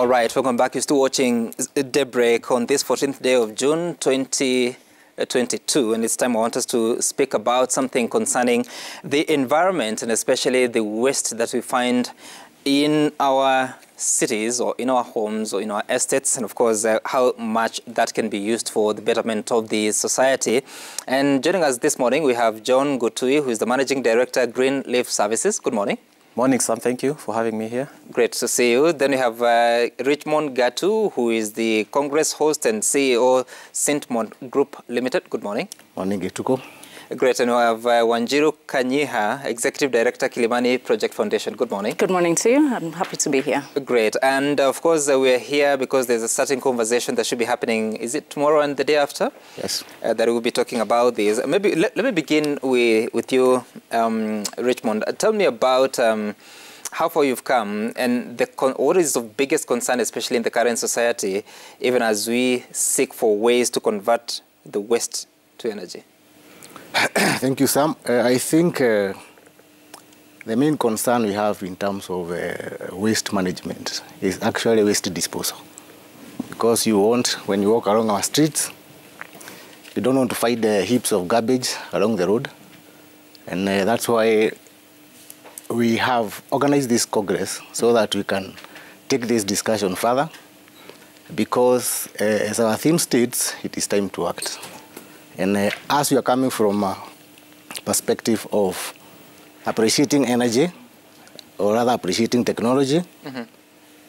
All right, welcome back. You're still watching Daybreak on this 14th day of June 2022, and it's time I want us to speak about something concerning the environment and especially the waste that we find in our cities or in our homes or in our estates, and of course how much that can be used for the betterment of the society. And joining us this morning we have John Gutui, who is the Managing Director, Greenleaf Services. Good morning. Morning, Sam. Thank you for having me here. Great to see you. Then we have Richmond Gatu, who is the Congress host and CEO, Sintmont Group Limited. Good morning. Morning, Gituko. Great. And we have Wanjiru Kanyiha, Executive Director, Kilimani Project Foundation. Good morning. Good morning to you. I'm happy to be here. Great. And of course, we're here because there's a certain conversation that should be happening. Is it tomorrow and the day after? Yes. That we'll be talking about this. Maybe let me begin with you, Richmond. Tell me about how far you've come and what is the biggest concern, especially in the current society, even as we seek for ways to convert the waste to energy. Thank you, Sam. I think the main concern we have in terms of waste management is actually waste disposal. Because when you walk along our streets, you don't want to find heaps of garbage along the road. And that's why we have organized this Congress so that we can take this discussion further. Because as our theme states, it is time to act. And as we are coming from a perspective of appreciating energy, or rather appreciating technology,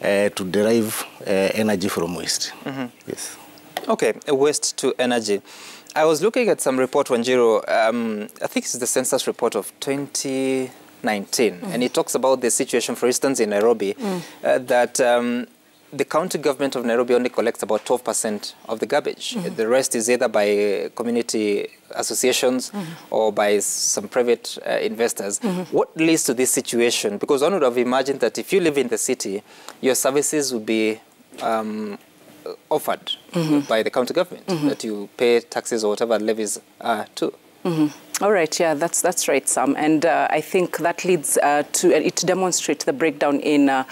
to derive energy from waste. Yes. Okay, waste to energy. I was looking at some report, Wanjiru, I think it's the census report of 2019, and it talks about the situation, for instance, in Nairobi, that the county government of Nairobi only collects about 12% of the garbage. The rest is either by community associations or by some private investors. What leads to this situation? Because one would have imagined that if you live in the city, your services would be offered by the county government, that you pay taxes or whatever levies to. All right, yeah, that's right, Sam. And I think that leads it demonstrates the breakdown in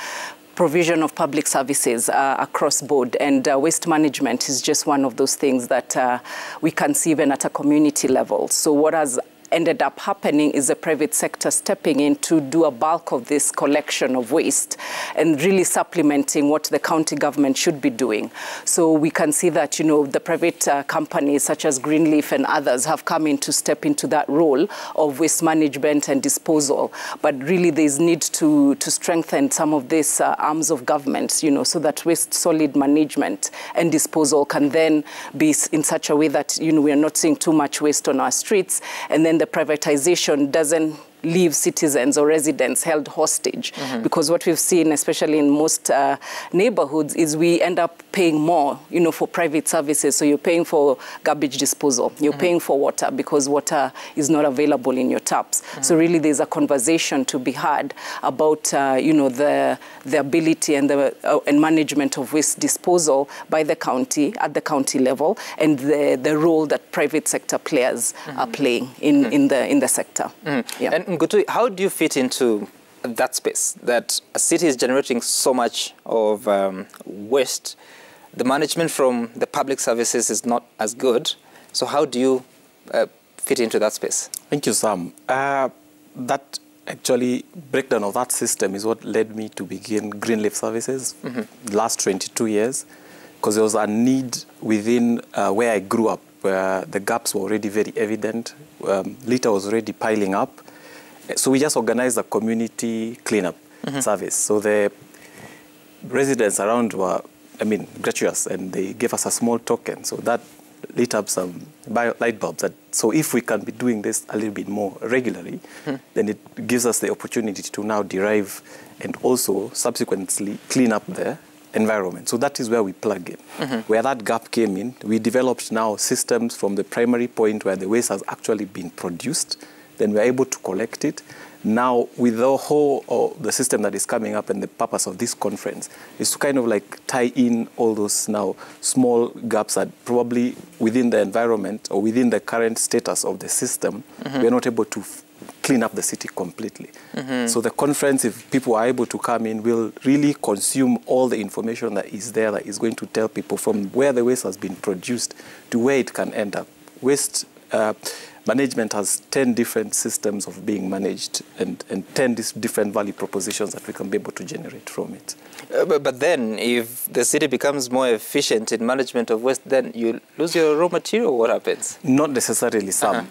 provision of public services across board, and waste management is just one of those things that we can see even at a community level. So what has ended up happening is the private sector stepping in to do a bulk of this collection of waste and really supplementing what the county government should be doing. So we can see that, you know, the private companies such as Greenleaf and others have come in to step into that role of waste management and disposal. But really there's need to strengthen some of these arms of government, you know, so that waste solid management and disposal can then be in such a way that, you know, we are not seeing too much waste on our streets, and then the privatization doesn't leave citizens or residents held hostage. Because what we've seen, especially in most neighborhoods, is we end up paying more, you know, for private services. So you're paying for garbage disposal, you're paying for water because water is not available in your taps. So really there's a conversation to be had about, you know, the ability and and management of waste disposal by the county, at the county level, and the role that private sector players are playing in the sector. Yeah. And Gutui, how do you fit into that space, that a city is generating so much of waste, the management from the public services is not as good, so how do you fit into that space? Thank you, Sam. That actually breakdown of that system is what led me to begin Greenleaf Services the last 22 years, because there was a need within where I grew up, where the gaps were already very evident, litter was already piling up. So we just organized a community cleanup service. So the residents around were, gracious, and they gave us a small token. So that lit up some light bulbs. So if we can be doing this a little bit more regularly, then it gives us the opportunity to now derive and also subsequently clean up the environment. So that is where we plug in. Where that gap came in, we developed now systems from the primary point where the waste has actually been produced. Then we're able to collect it. Now, with the whole the system that is coming up, and the purpose of this conference is to kind of like tie in all those now small gaps that probably within the environment or within the current status of the system, we're not able to clean up the city completely. So the conference, if people are able to come in, will really consume all the information that is there, that is going to tell people from where the waste has been produced to where it can end up. Waste management has 10 different systems of being managed and 10 different value propositions that we can be able to generate from it. But then, if the city becomes more efficient in management of waste, then you lose your raw material. What happens? Not necessarily, Sam.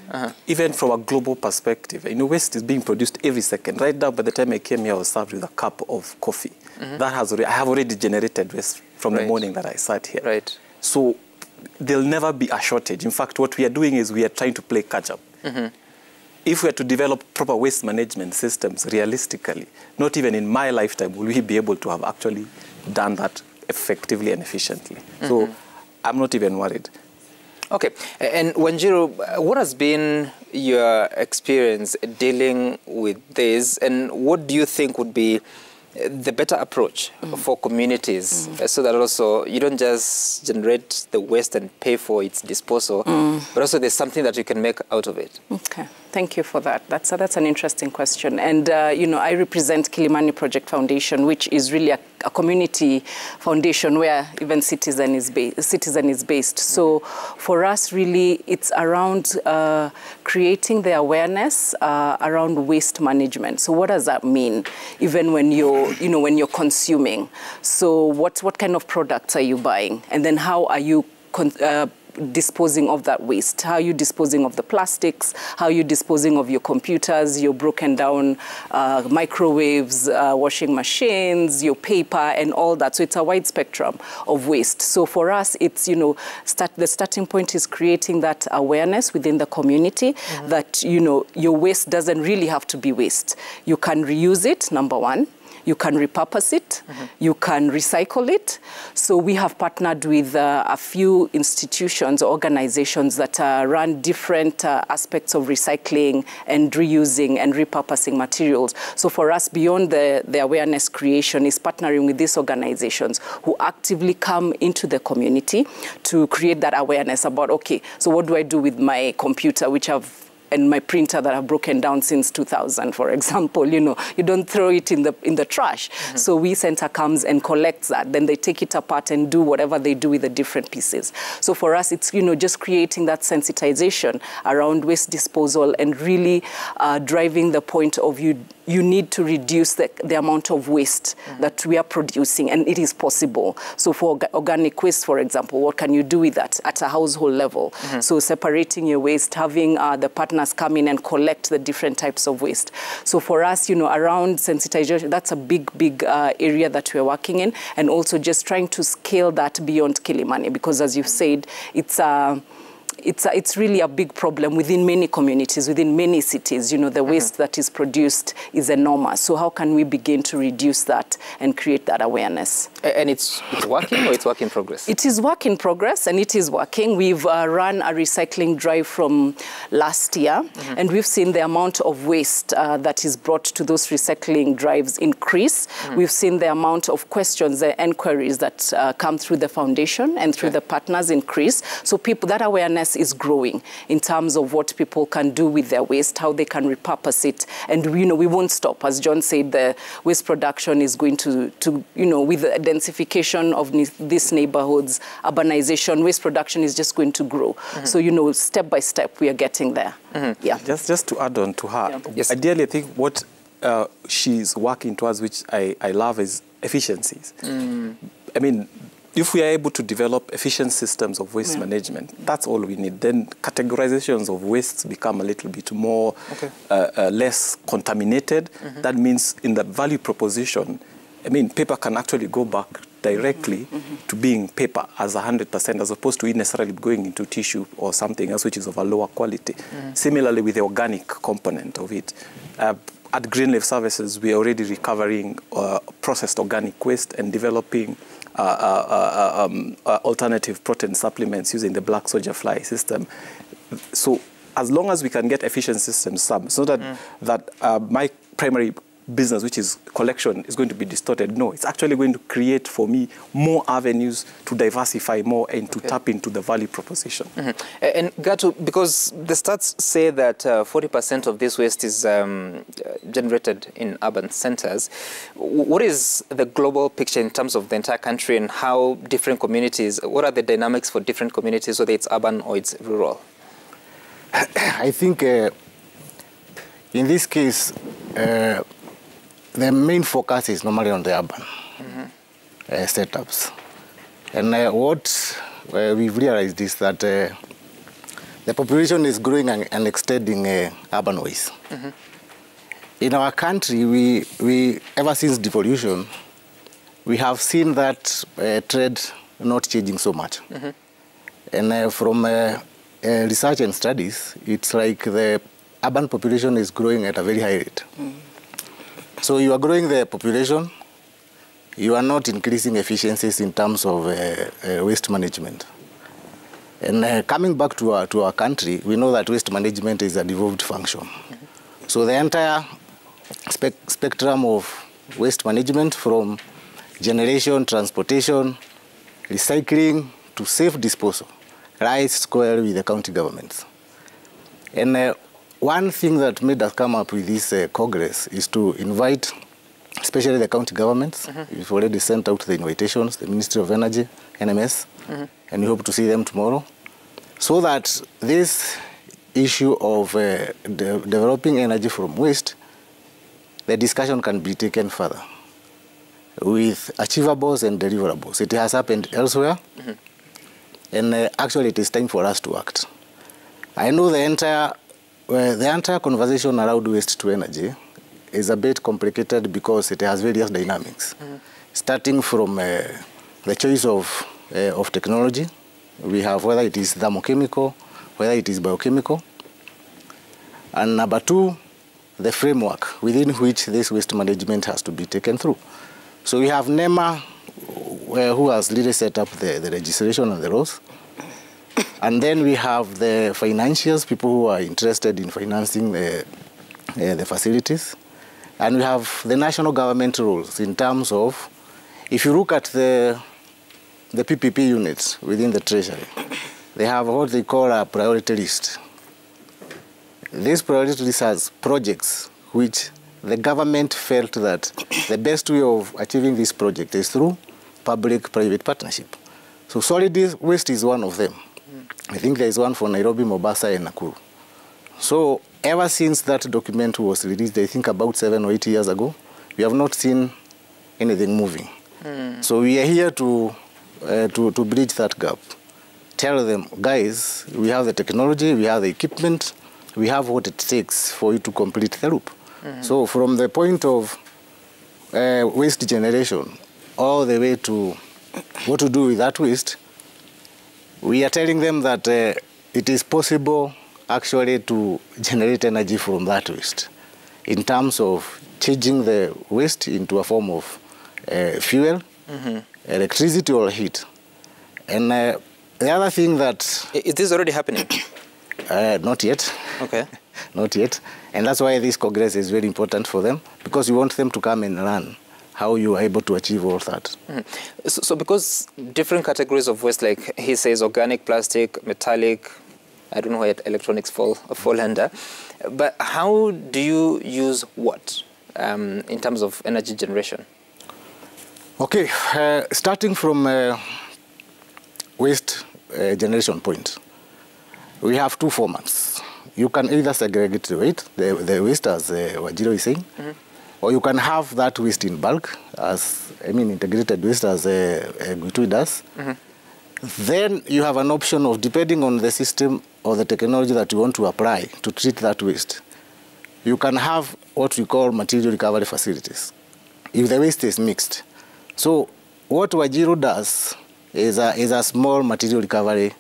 Even from a global perspective, waste is being produced every second. Right now, by the time I came here, I was served with a cup of coffee. That has I have already generated waste from the morning that I sat here. Right. So there'll never be a shortage. In fact, what we are doing is we are trying to play catch up. If we are to develop proper waste management systems realistically, not even in my lifetime will we be able to have actually done that effectively and efficiently. So I'm not even worried. Okay. And Wanjiru, what has been your experience dealing with this, and what do you think would be the better approach for communities so that also you don't just generate the waste and pay for its disposal, but also there's something that you can make out of it? Okay. Thank you for that. That's an interesting question. And, I represent Kilimani Project Foundation, which is really a community foundation where even Citizen is based. So for us, really, it's around creating the awareness around waste management. So what does that mean? Even when you're consuming. So what kind of products are you buying? And then how are you disposing of that waste? How are you disposing of the plastics? How are you disposing of your computers, your broken down microwaves, washing machines, your paper, and all that? So it's a wide spectrum of waste. So for us, it's, the starting point is creating that awareness within the community that, your waste doesn't really have to be waste. You can reuse it, number one. You can repurpose it, you can recycle it. So we have partnered with a few institutions, organizations that run different aspects of recycling and reusing and repurposing materials. So for us, beyond the awareness creation is partnering with these organizations who actively come into the community to create that awareness about, okay, so what do I do with my computer, and my printer that have broken down since 2000, for example, you don't throw it in the trash. So We Center comes and collects that. Then they take it apart and do whatever they do with the different pieces. So for us, it's, just creating that sensitization around waste disposal and really driving the point of you need to reduce the amount of waste that we are producing, and it is possible. So for organic waste, for example, what can you do with that at a household level? So separating your waste, having the partners come in and collect the different types of waste. So for us, around sensitization, that's a big area that we're working in, and also just trying to scale that beyond Kilimani, because as you've said, it's really a big problem within many communities, within many cities. The waste that is produced is enormous. So how can we begin to reduce that and create that awareness? And it's working, or it's work in progress? It is work in progress, and it is working. We've run a recycling drive from last year, and we've seen the amount of waste that is brought to those recycling drives increase. We've seen the amount of questions, the enquiries that come through the foundation and through the partners increase. So that awareness is growing in terms of what people can do with their waste, how they can repurpose it. And, we won't stop. As John said, the waste production is going to with the densification of these neighborhoods, urbanization, waste production is just going to grow. So, step by step, we are getting there. Yeah. Just to add on to her, Yes. Ideally, I think what she's working towards, which I love, is efficiencies. If we are able to develop efficient systems of waste management, that's all we need. Then categorizations of wastes become a little bit more, less contaminated. That means in the value proposition, paper can actually go back directly to being paper as 100%, as opposed to it necessarily going into tissue or something else which is of a lower quality. Similarly with the organic component of it. At Greenleaf Services, we are already recovering processed organic waste and developing alternative protein supplements using the black soldier fly system. So as long as we can get efficient systems, so that my primary business, which is collection, is going to be distorted. No, it's actually going to create for me more avenues to diversify more and to tap into the value proposition. And Gatu, because the stats say that 40% of this waste is generated in urban centers, what is the global picture in terms of the entire country and how different communities, what are the dynamics for different communities, whether it's urban or it's rural? I think in this case, the main focus is normally on the urban setups. And what we've realized is that the population is growing and extending urban ways. In our country, we ever since devolution, we have seen that trend not changing so much. And from research and studies, it's like the urban population is growing at a very high rate. So you are growing the population, you are not increasing efficiencies in terms of waste management. And coming back to our country, we know that waste management is a devolved function. So the entire spectrum of waste management, from generation, transportation, recycling to safe disposal, lies squarely with the county governments. And one thing that made us come up with this Congress is to invite, especially the county governments. We've already sent out the invitations, the Ministry of Energy, NMS, and we hope to see them tomorrow, so that this issue of developing energy from waste, the discussion can be taken further with achievables and deliverables. It has happened elsewhere, and actually it is time for us to act. I know the entire conversation around waste to energy is a bit complicated because it has various dynamics, starting from the choice of technology. We have whether it is thermochemical, whether it is biochemical, and number two, the framework within which this waste management has to be taken through. So we have NEMA, who has really set up the legislation and the laws. And then we have the financiers, people who are interested in financing the facilities. And we have the national government rules in terms of, if you look at the PPP units within the Treasury, they have what they call a priority list. This priority list has projects which the government felt that the best way of achieving this project is through public-private partnership. So solid waste is one of them. I think there is one for Nairobi, Mombasa, and Nakuru. So ever since that document was released, I think about 7 or 8 years ago, we have not seen anything moving. So we are here to bridge that gap. Tell them, guys, we have the technology, we have the equipment, we have what it takes for you to complete the loop. So from the point of waste generation all the way to what to do with that waste, we are telling them that it is possible actually to generate energy from that waste in terms of changing the waste into a form of fuel, electricity or heat. And the other thing that... Is this already happening? Not yet. Okay. Not yet. And that's why this Congress is very important for them, because we want them to come and learn how you are able to achieve all that. So because different categories of waste, like he says, organic, plastic, metallic, I don't know where electronics fall under, but how do you use what in terms of energy generation? Okay, starting from waste generation point, we have two formats. You can either segregate the waste, as Wajiro is saying, or you can have that waste in bulk, as integrated waste, as Gitui does. Then you have an option of, depending on the system or the technology that you want to apply to treat that waste, you can have what we call material recovery facilities, if the waste is mixed. So what Wajiro does is a small material recovery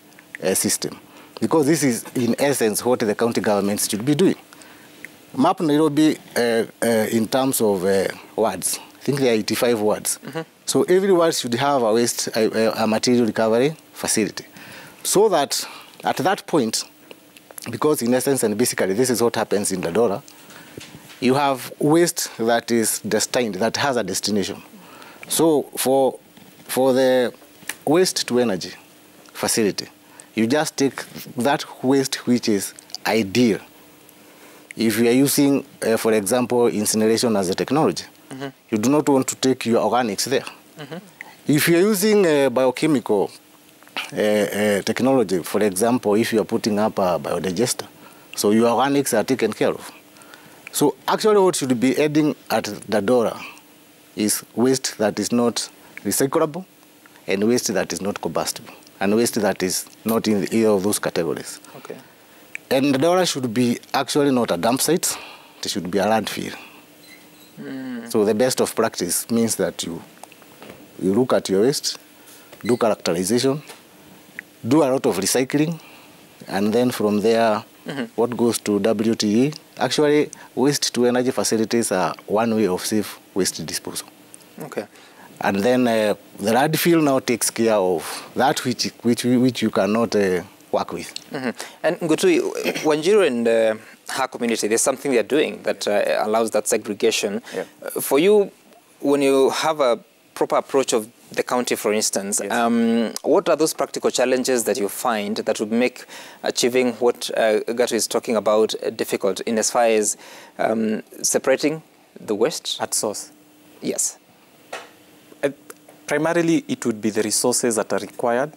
system, because this is, in essence, what the county governments should be doing. Map Nairobi in terms of wards. I think there are 85 wards. So every ward should have a waste, a material recovery facility. So that at that point, because in essence and basically this is what happens in Dandora, You have waste that is destined, that has a destination. So for the waste to energy facility, you just take that waste which is ideal. If you are using, for example, incineration as a technology, you do not want to take your organics there. If you are using biochemical technology, for example, if you are putting up a biodigester, so your organics are taken care of. So actually what should be adding at the door is waste that is not recyclable and waste that is not combustible and waste that is not in either of those categories. Okay. And the door should be actually not a dump site, it should be a landfill. So the best of practice means that you look at your waste, do characterization, do a lot of recycling, and then from there, what goes to WTE? Actually, waste to energy facilities are one way of safe waste disposal. Okay. And then the landfill now takes care of that which you cannot work with. And Ngutui, Wanjiru and her community, there's something they're doing that allows that segregation. Yeah. For you, when you have a proper approach of the county, for instance, yes. What are those practical challenges that you find that would make achieving what Gatu is talking about difficult in as far as separating the waste? At source? Yes. Primarily, it would be the resources that are required.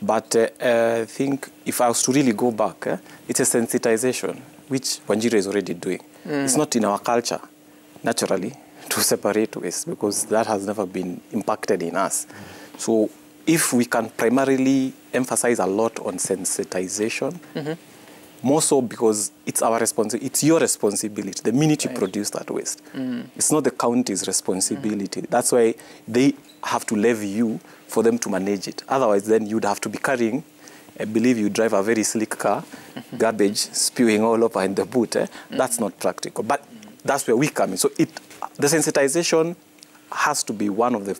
But I think if I was to really go back, it's a sensitization, which Wanjiru is already doing. It's not in our culture, naturally, to separate waste, because that has never been impacted in us. So if we can primarily emphasize a lot on sensitization, more so because it's our responsibility, it's your responsibility the minute you produce that waste. It's not the county's responsibility. That's why they have to levy you for them to manage it. Otherwise, then you'd have to be carrying, I believe you drive a very slick car, garbage spewing all over in the boot. That's not practical. But that's where we come in. So the sensitization has to be one of the,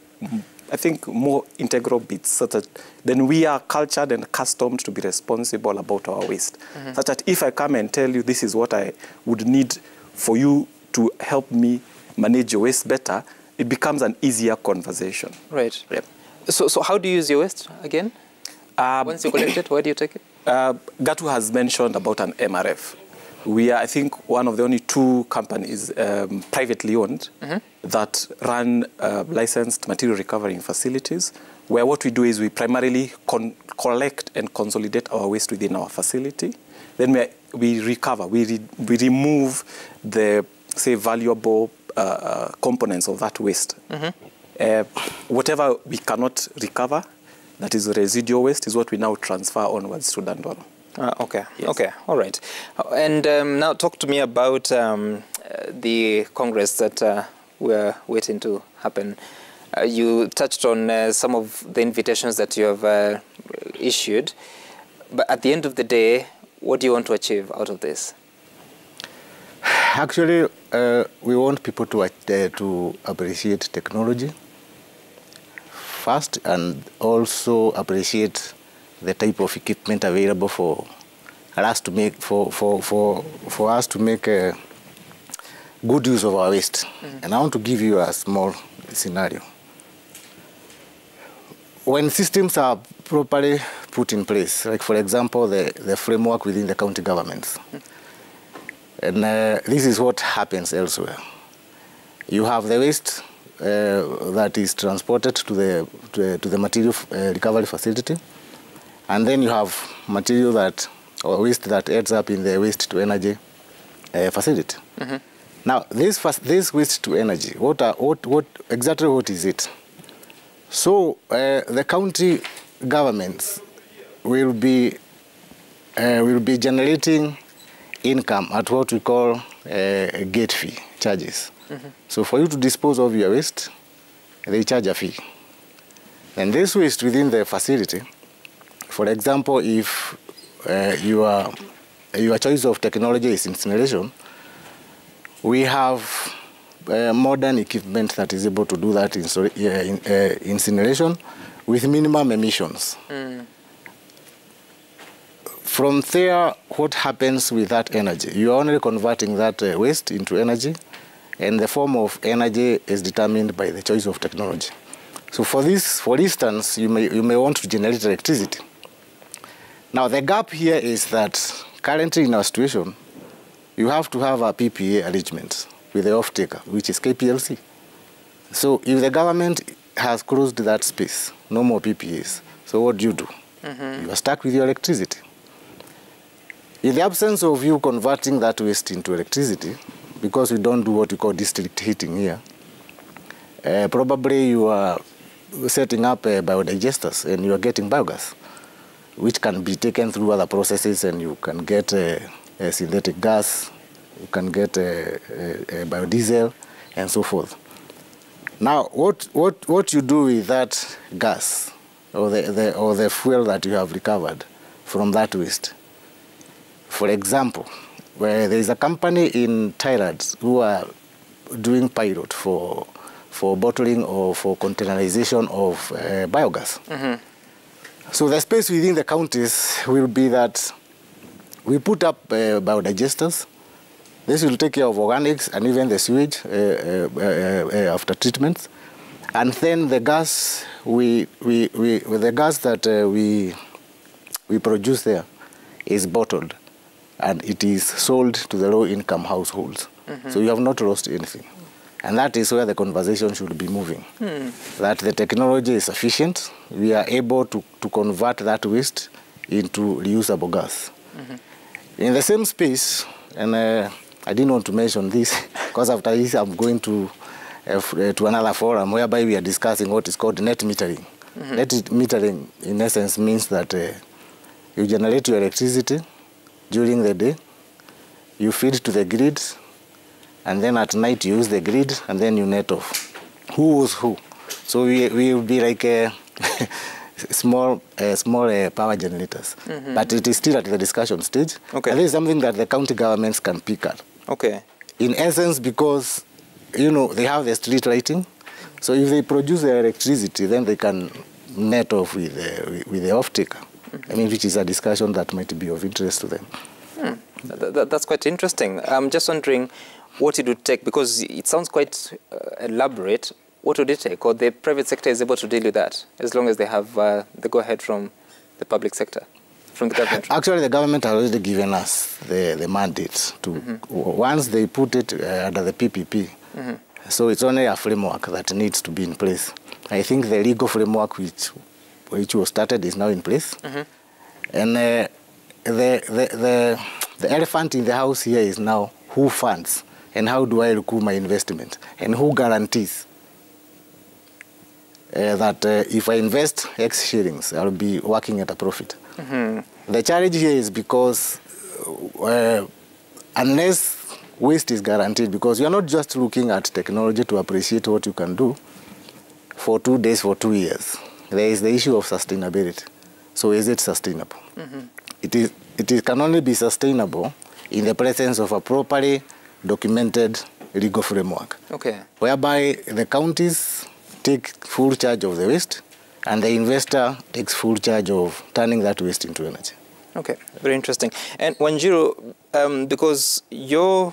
I think, more integral bits, such that then we are cultured and accustomed to be responsible about our waste. Such that if I come and tell you this is what I would need for you to help me manage your waste better, it becomes an easier conversation. Right. Yep. So how do you use your waste again? Once you collect it, where do you take it? Gatu has mentioned about an MRF. We are, I think, one of the only two companies privately owned that run licensed material recovery facilities, where what we do is we primarily collect and consolidate our waste within our facility. Then we recover, we remove the, say, valuable components of that waste. Whatever we cannot recover, that is residual waste, is what we now transfer onwards to Dandora. Okay. Yes. Okay. All right. And now talk to me about the Congress that we're waiting to happen. You touched on some of the invitations that you have issued, but at the end of the day, what do you want to achieve out of this? Actually, we want people to appreciate technology first, and also appreciate the type of equipment available for us to make a good use of our waste. And I want to give you a small scenario. When systems are properly put in place, like for example the framework within the county governments, and this is what happens elsewhere. You have the waste that is transported to the material recovery facility, and then you have material or waste that ends up in the waste to energy facility. Now, this waste to energy, exactly what is it? So the county governments will be generating income at what we call gate fee charges. So for you to dispose of your waste, they charge a fee. And this waste within the facility, for example, if your choice of technology is incineration, we have modern equipment that is able to do that incineration with minimum emissions. from there, what happens with that energy? You are only converting that waste into energy, and the form of energy is determined by the choice of technology. So for this, for instance, you may want to generate electricity. Now the gap here is that currently in our situation, you have to have a PPA arrangement with the off-taker, which is KPLC. So if the government has closed that space, no more PPAs, so what do? You are stuck with your electricity. In the absence of you converting that waste into electricity, because we don't do what we call district heating here, probably you are setting up biodigesters and you are getting biogas, which can be taken through other processes, and you can get a synthetic gas, you can get a biodiesel, and so forth. Now, what you do with that gas or the fuel that you have recovered from that waste? For example, where there is a company in Thailand who are doing pilot for bottling or for containerization of biogas. So the space within the counties will be that we put up biodigesters. This will take care of organics and even the sewage after treatments. And then the gas that we produce there is bottled, and it is sold to the low-income households. So you have not lost anything. And that is where the conversation should be moving. That the technology is sufficient. We are able to convert that waste into reusable gas. In the same space, and I didn't want to mention this, because after this I'm going to another forum whereby we are discussing what is called net metering. Net metering, in essence, means that you generate your electricity during the day, you feed to the grid, and then at night you use the grid, and then you net off. Who owes who? So we will be like a small power generators. But it is still at the discussion stage. Okay. And this is something that the county governments can pick at. Okay. In essence, because, you know, they have the street lighting. So if they produce their electricity, then they can net off with the off-taker. I mean, which is a discussion that might be of interest to them. That's quite interesting. I'm just wondering what it would take, because it sounds quite elaborate. What would it take? Or the private sector is able to deal with that, as long as they have the go-ahead from the public sector, from the government? Actually, the government has already given us the mandate to, once they put it under the PPP, so it's only a framework that needs to be in place. I think the legal framework which was started is now in place. And the elephant in the house here is now who funds and how do I recoup my investment, and who guarantees that if I invest X shillings, I'll be working at a profit. The challenge here is because unless waste is guaranteed, because you're not just looking at technology to appreciate what you can do for 2 days, for 2 years. There is the issue of sustainability. So is it sustainable? It can only be sustainable in the presence of a properly documented legal framework. Okay. Whereby the counties take full charge of the waste and the investor takes full charge of turning that waste into energy. Okay, very interesting. And Wanjiru, because your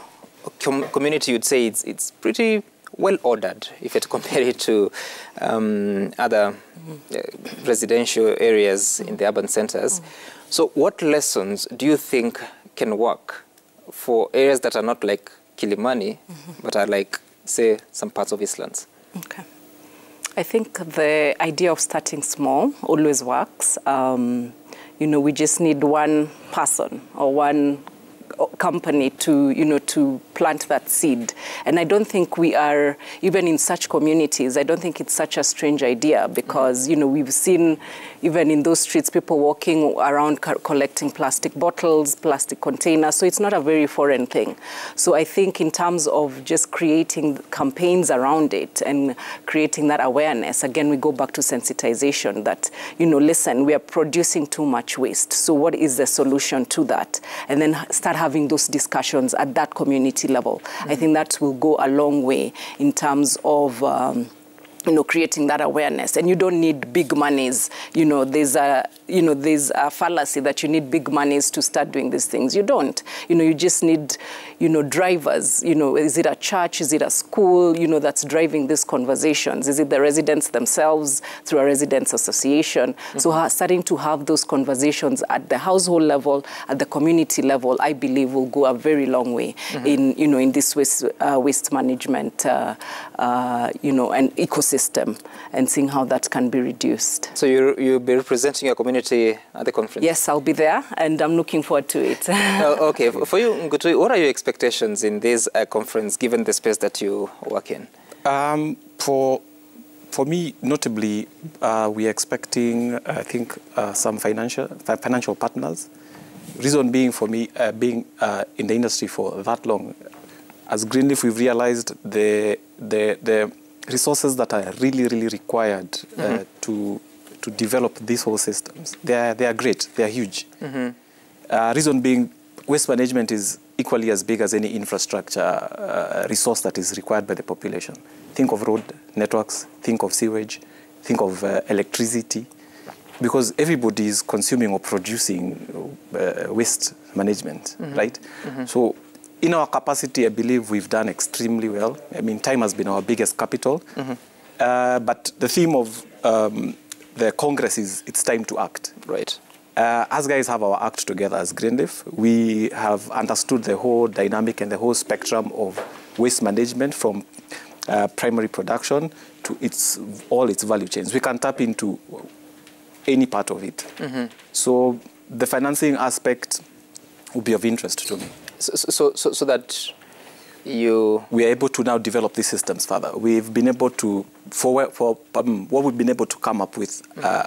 community, you'd say it's pretty well ordered if you compare it to other residential areas in the urban centers. So what lessons do you think can work for areas that are not like Kilimani, but are like, say, some parts of Eastlands? Okay. I think the idea of starting small always works. You know, we just need one person or one company to, to plant that seed. And I don't think we are, even in such communities, I don't think it's such a strange idea because, we've seen even in those streets, people walking around collecting plastic bottles, plastic containers. So it's not a very foreign thing. So I think in terms of just creating campaigns around it and creating that awareness, again, we go back to sensitization that, listen, we are producing too much waste. So what is the solution to that? And then start having those discussions at that community level. I think that will go a long way in terms of creating that awareness. And you don't need big monies. There's a, there's a fallacy that you need big monies to start doing these things. You don't. You just need, drivers. Is it a church? Is it a school, that's driving these conversations? Is it the residents themselves through a residents association? So starting to have those conversations at the household level, at the community level, I believe will go a very long way in this waste management, and ecosystem, and seeing how that can be reduced. So you'll be representing your community at the conference? Yes, I'll be there, and I'm looking forward to it. Okay, for you, Ngutui, what are your expectations in this conference, given the space that you work in? For me, notably, we are expecting, I think, some financial partners. Reason being for me, being in the industry for that long, as Greenleaf, we've realized the resources that are really, really required to develop these whole systems. They are great. They are huge. Reason being, waste management is equally as big as any infrastructure resource that is required by the population. Think of road networks, think of sewage, think of electricity, because everybody is consuming or producing waste management, right? So in our capacity, I believe we've done extremely well. I mean, time has been our biggest capital. But the theme of the Congress is it's time to act. Right. As guys have our act together as Greenleaf, we have understood the whole dynamic and the whole spectrum of waste management from primary production to all its value chains. We can tap into any part of it. So the financing aspect will be of interest to me. So that we are able to now develop these systems further. We've been able to, what we've been able to come up with,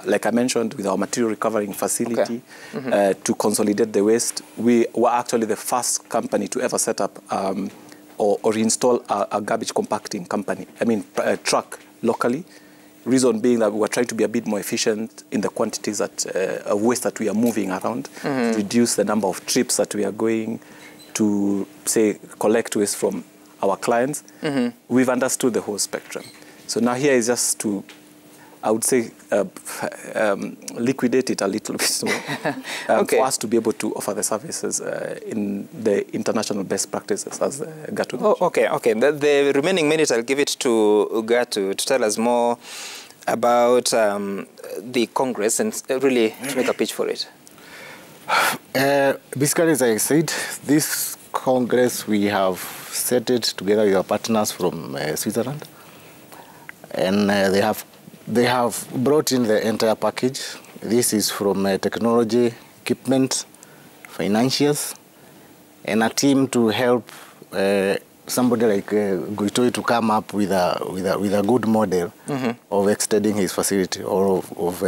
like I mentioned, with our material recovering facility, to consolidate the waste. We were actually the first company to ever set up or install a garbage compacting company, truck locally. Reason being that we were trying to be a bit more efficient in the quantities of waste that we are moving around, to reduce the number of trips that we are going to, say, collect waste from our clients. We've understood the whole spectrum. So now here is just to, I would say, liquidate it a little bit more for us to be able to offer the services in the international best practices, as Gatu mentioned. Okay. The remaining minute, I'll give it to Gatu to tell us more about the Congress and really to make a pitch for it. Basically, as I said, this Congress, we have set it together with our partners from Switzerland, and they have brought in the entire package. This is from technology, equipment, financials, and a team to help somebody like Guitoi to come up with a good model of extending his facility or of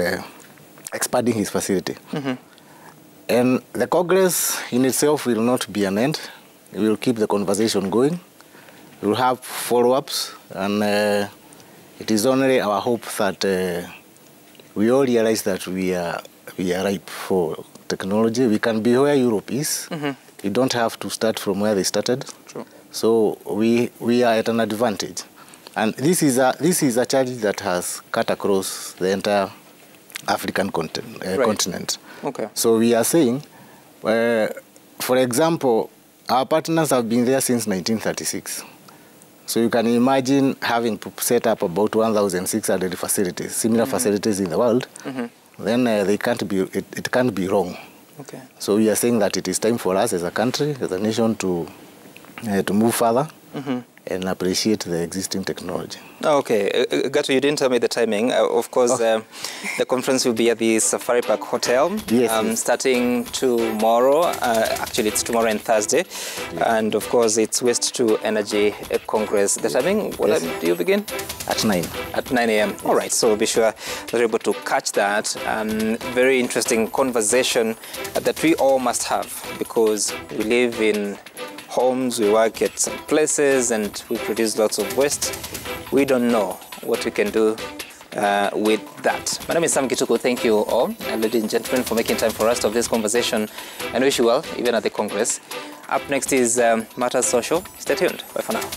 expanding his facility. And the Congress in itself will not be an end. We will keep the conversation going. We will have follow-ups, and it is only our hope that we all realize that we are ripe for technology. We can be where Europe is. You don't have to start from where they started. True. So we are at an advantage. And this is a challenge that has cut across the entire African continent. Okay. So we are saying, for example, our partners have been there since 1936. So you can imagine having set up about 1,600 facilities, similar facilities in the world. Then it can't be wrong. Okay. So we are saying that it is time for us as a country, as a nation, to move further and appreciate the existing technology. Okay. Gatu, you didn't tell me the timing. Of course, the conference will be at the Safari Park Hotel. Yes. Starting tomorrow. Actually, it's tomorrow and Thursday. And of course, it's Waste to Energy Congress. The timing, what time do you begin? At 9. At 9 a.m. All right. So be sure that you're able to catch that. Very interesting conversation that we all must have, because we live in homes, we work at some places, and we produce lots of waste. We don't know what we can do with that. My name is Sam Kituku. Thank you all, ladies and gentlemen, for making time for us to have this conversation, and wish you well, even at the Congress. Up next is Matters Social. Stay tuned. Bye for now.